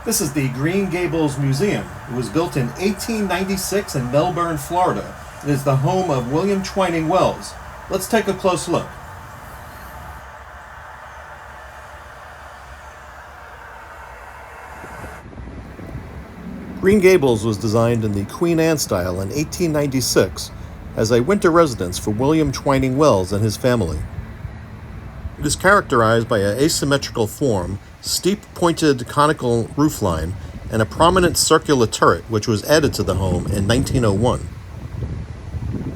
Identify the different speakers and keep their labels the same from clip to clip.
Speaker 1: This is the Green Gables Museum. It was built in 1896 in Melbourne, Florida. It is the home of William Twining Wells. Let's take a close look. Green Gables was designed in the Queen Anne style in 1896 as a winter residence for William Twining Wells and his family. It is characterized by an asymmetrical form, steep pointed conical roofline, and a prominent circular turret which was added to the home in 1901.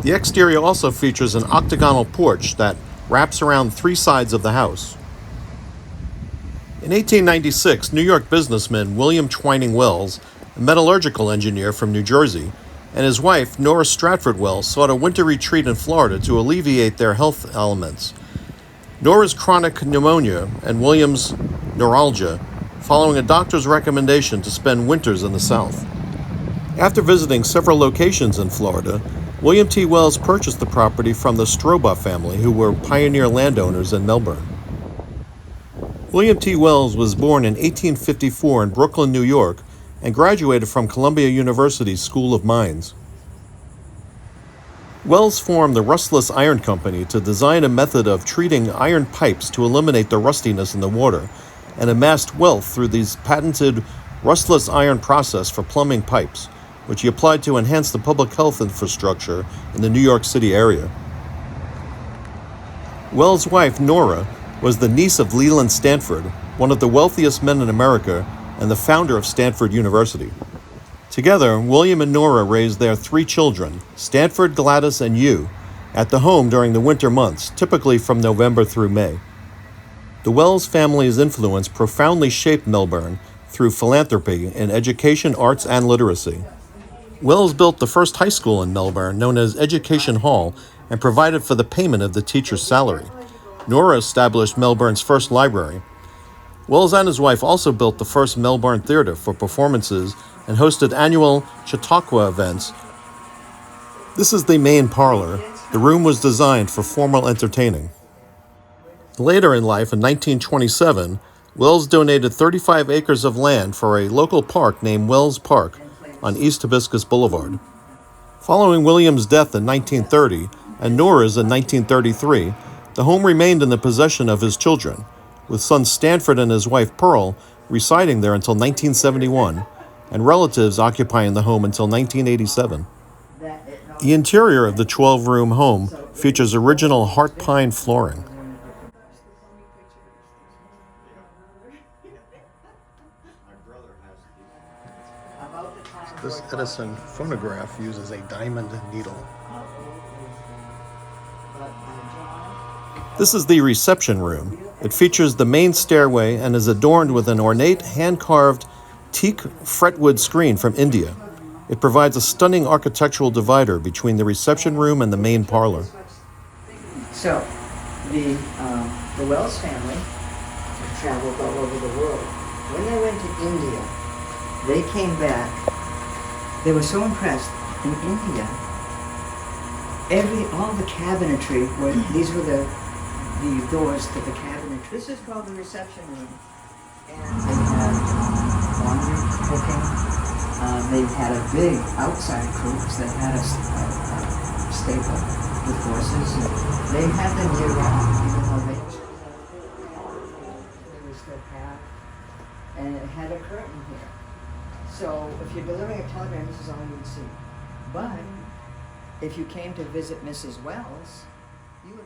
Speaker 1: The exterior also features an octagonal porch that wraps around three sides of the house. In 1896, New York businessman William Twining Wells, a metallurgical engineer from New Jersey, and his wife, Nora Stratford Wells, sought a winter retreat in Florida to alleviate their health ailments. Nora's chronic pneumonia and William's neuralgia, following a doctor's recommendation to spend winters in the South. After visiting several locations in Florida, William T. Wells purchased the property from the Stroba family, who were pioneer landowners in Melbourne. William T. Wells was born in 1854 in Brooklyn, New York, and graduated from Columbia University's School of Mines. Wells formed the Rustless Iron Company to design a method of treating iron pipes to eliminate the rustiness in the water, and amassed wealth through these patented rustless iron process for plumbing pipes, which he applied to enhance the public health infrastructure in the New York City area. Wells' wife, Nora, was the niece of Leland Stanford, one of the wealthiest men in America and the founder of Stanford University. Together, William and Nora raised their three children, Stanford, Gladys, and Hugh, at the home during the winter months, typically from November through May. The Wells family's influence profoundly shaped Melbourne through philanthropy in education, arts, and literacy. Wells built the first high school in Melbourne, known as Education Hall, and provided for the payment of the teacher's salary. Nora established Melbourne's first library. Wells and his wife also built the first Melbourne Theatre for performances and hosted annual Chautauqua events. This is the main parlor. The room was designed for formal entertaining. Later in life, in 1927, Wells donated 35 acres of land for a local park named Wells Park on East Hibiscus Boulevard. Following William's death in 1930 and Nora's in 1933, the home remained in the possession of his children, with son Stanford and his wife Pearl residing there until 1971, and relatives occupying the home until 1987. The interior of the 12-room home features original heart pine flooring. This Edison phonograph uses a diamond needle. This is the reception room. It features the main stairway and is adorned with an ornate hand-carved teak fretwood screen from India. It provides a stunning architectural divider between the reception room and the main parlor.
Speaker 2: So, the Wells family traveled all over the world. When they went to India, they came back. They were so impressed. In India, all the cabinetry these were the doors to the cabinetry. This is called the reception room, and they had laundry, cooking. They had a big outside crew because they had a stable with horses, and they had them year round, even though they were still packed, and it had a curtain here. So if you're delivering a telegram, this is all you'd see. But if you came to visit Mrs. Wells, you would...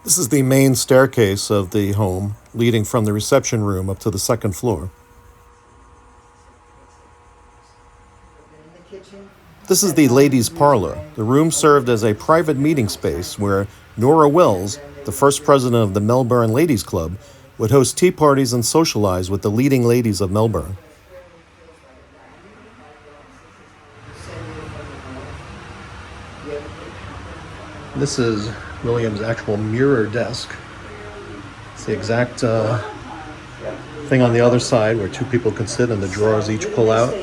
Speaker 1: This is the main staircase of the home, leading from the reception room up to the second floor. This is the ladies' parlor. The room served as a private meeting space where Nora Wells, the first president of the Melbourne Ladies Club, would host tea parties and socialize with the leading ladies of Melbourne. This is William's actual mirror desk. It's the exact thing on the other side where two people can sit and the drawers each pull out.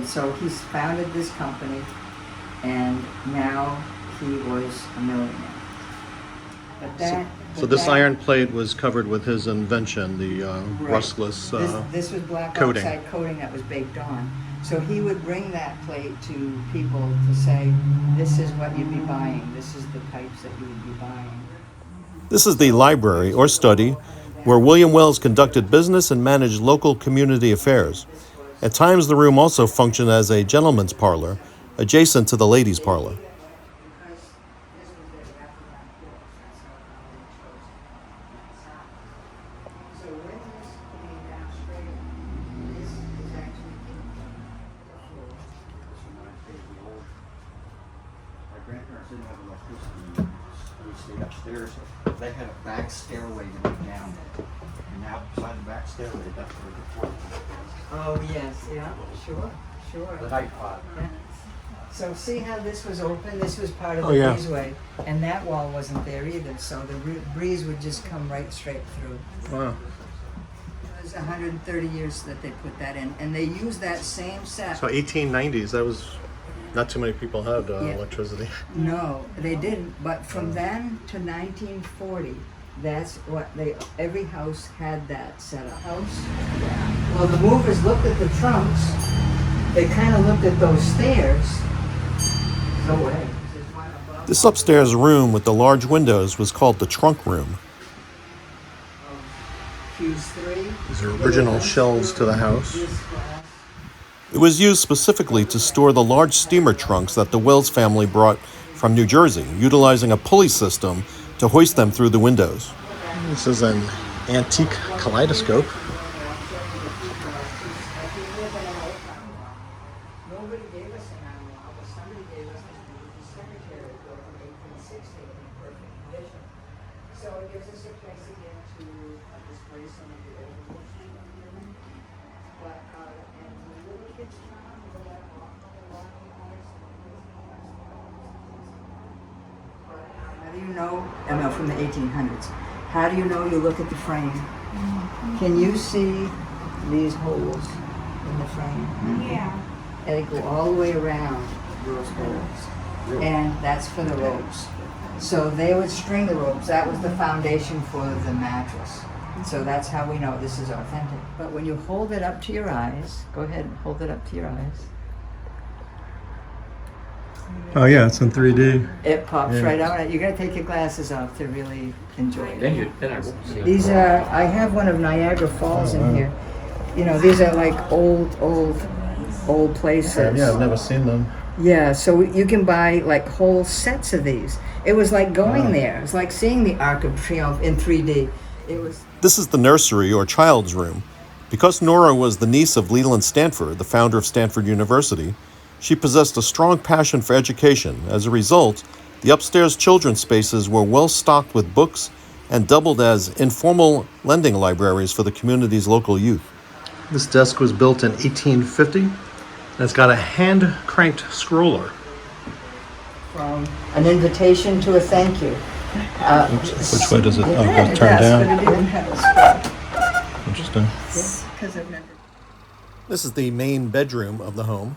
Speaker 2: So he's founded this company, and now he was a millionaire. But that
Speaker 1: So this iron plate was covered with his invention, the rustless
Speaker 2: This was black
Speaker 1: coating.
Speaker 2: oxide coating that was baked on. So he would bring that plate to people to say, this is what you'd be buying. This is the pipes that you would be buying.
Speaker 1: This is the library or study where William Wells conducted business and managed local community affairs. At times, the room also functioned as a gentleman's parlor, adjacent to the ladies' parlor.
Speaker 3: Didn't have electricity, we stayed upstairs. They had a back stairway to go down, and outside the back stairway, that's where the porch was.
Speaker 2: Oh, yes, yeah, sure.
Speaker 3: The night pod.
Speaker 2: Yeah. So see how this was open? This was part of
Speaker 1: Oh,
Speaker 2: the
Speaker 1: yeah.
Speaker 2: breezeway, and that wall wasn't there either, so the breeze would just come right straight through.
Speaker 1: Wow.
Speaker 2: It was 130 years that they put that in, and they used that same set.
Speaker 1: So 1890s, that was not too many people had electricity.
Speaker 2: No, they didn't. But from then to 1940, that's what every house had that set up. Well, the movers looked at the trunks. They kind of looked at those stairs. No way.
Speaker 1: This upstairs room with the large windows was called the trunk room.
Speaker 2: Fuse 3.
Speaker 1: These are original shelves to the house. It was used specifically to store the large steamer trunks that the Wells family brought from New Jersey, utilizing a pulley system to hoist them through the windows. This is an antique kaleidoscope.
Speaker 2: Nobody gave us an animal, but somebody gave us the secretary book from 1860 in perfect condition. So it gives us a place again to display some of the old books. But, and the little kids' town, where that how do you know? I know from the 1800s. How do you know? You look at the frame. Can you see these holes in the frame?
Speaker 4: Yeah.
Speaker 2: And they go all the way around those holes. And that's for the ropes. So they would string the ropes. That was the foundation for the mattress. So that's how we know this is authentic. But when you hold it up to your eyes, go ahead and hold it up to your eyes.
Speaker 1: Oh yeah, it's in 3D.
Speaker 2: It pops
Speaker 1: Yeah.
Speaker 2: right out. You gotta take your glasses off to really enjoy it.
Speaker 3: Then I won't see it.
Speaker 2: These are, I have one of Niagara Falls in here. You know, these are like old places.
Speaker 1: Yeah, I've never seen them.
Speaker 2: Yeah, so you can buy like whole sets of these. It was like going there. It's like seeing the Arc of Triumph in 3D. It was.
Speaker 1: This is the nursery or child's room. Because Nora was the niece of Leland Stanford, the founder of Stanford University, she possessed a strong passion for education. As a result, the upstairs children's spaces were well stocked with books and doubled as informal lending libraries for the community's local youth. This desk was built in 1850, and it's got a hand-cranked scroller.
Speaker 2: From an invitation to a thank you.
Speaker 1: Which way does it? Oh,
Speaker 2: Yeah,
Speaker 1: it turn
Speaker 2: yes,
Speaker 1: down.
Speaker 2: but it even has a scroll.
Speaker 1: Interesting.
Speaker 2: Because I've never.
Speaker 1: This is the main bedroom of the home.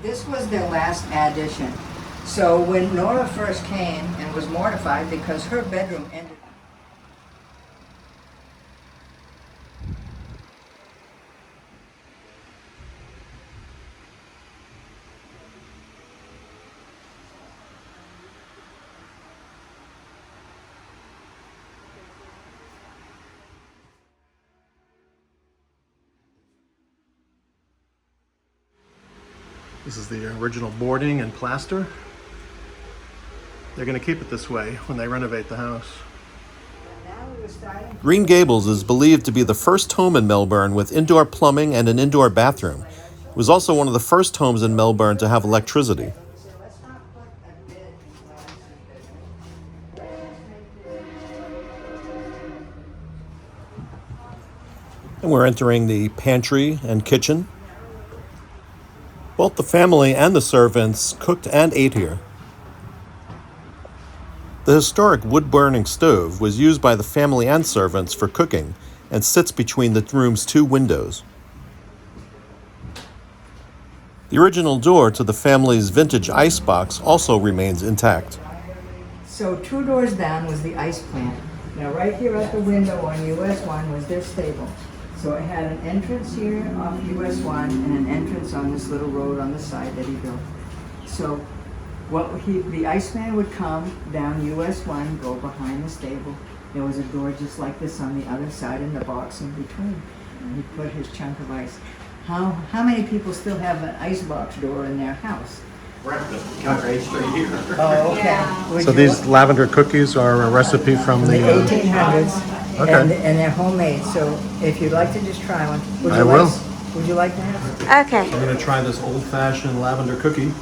Speaker 2: This was their last addition. So when Nora first came and was mortified because her bedroom ended.
Speaker 1: This is the original boarding and plaster. They're going to keep it this way when they renovate the house.
Speaker 2: Now we were starting.
Speaker 1: Green Gables is believed to be the first home in Melbourne with indoor plumbing and an indoor bathroom. It was also one of the first homes in Melbourne to have electricity.
Speaker 2: Let's not put a bed
Speaker 1: And we're entering the pantry and kitchen. Both the family and the servants cooked and ate here. The The historic wood-burning stove was used by the family and servants for cooking and sits between the room's two windows. The original door to the family's vintage ice box also remains intact.
Speaker 2: So 2 doors down was the ice plant. Now right here at the window on US 1 was their stable. So it had an entrance here off US 1 and an entrance on this little road on the side that he built. So the Iceman would come down US 1, go behind the stable. There was a door just like this on the other side and the box in between. And he put his chunk of ice. How many people still have an ice box door in their house?
Speaker 3: Right straight here.
Speaker 2: Oh, okay.
Speaker 4: Yeah.
Speaker 2: Would
Speaker 1: So
Speaker 2: you
Speaker 1: these
Speaker 2: like-
Speaker 1: lavender cookies are a recipe from
Speaker 2: the
Speaker 1: the...
Speaker 2: 1800s,
Speaker 1: Okay.
Speaker 2: and they're homemade. So if you'd like to just try one,
Speaker 1: I will.
Speaker 2: Would you like to have?
Speaker 4: Okay.
Speaker 1: I'm going to try this old-fashioned lavender cookie.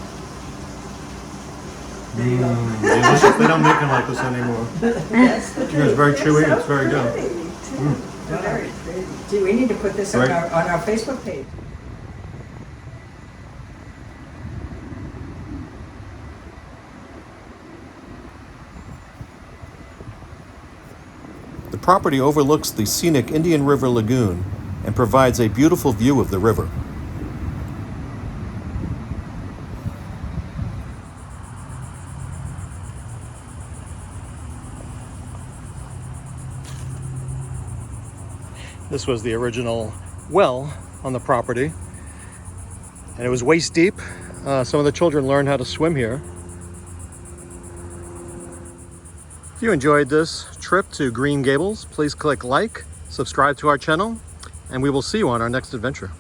Speaker 1: Delicious. They don't make them like this anymore.
Speaker 2: That's the
Speaker 1: It's very chewy. It's very good.
Speaker 2: Gee, we need to put this on
Speaker 1: Right.
Speaker 2: our Facebook page.
Speaker 1: The property overlooks the scenic Indian River Lagoon and provides a beautiful view of the river. This was the original well on the property, and it was waist deep. Some of the children learned how to swim here. If you enjoyed this trip to Green Gables, please click like, subscribe to our channel, and we will see you on our next adventure.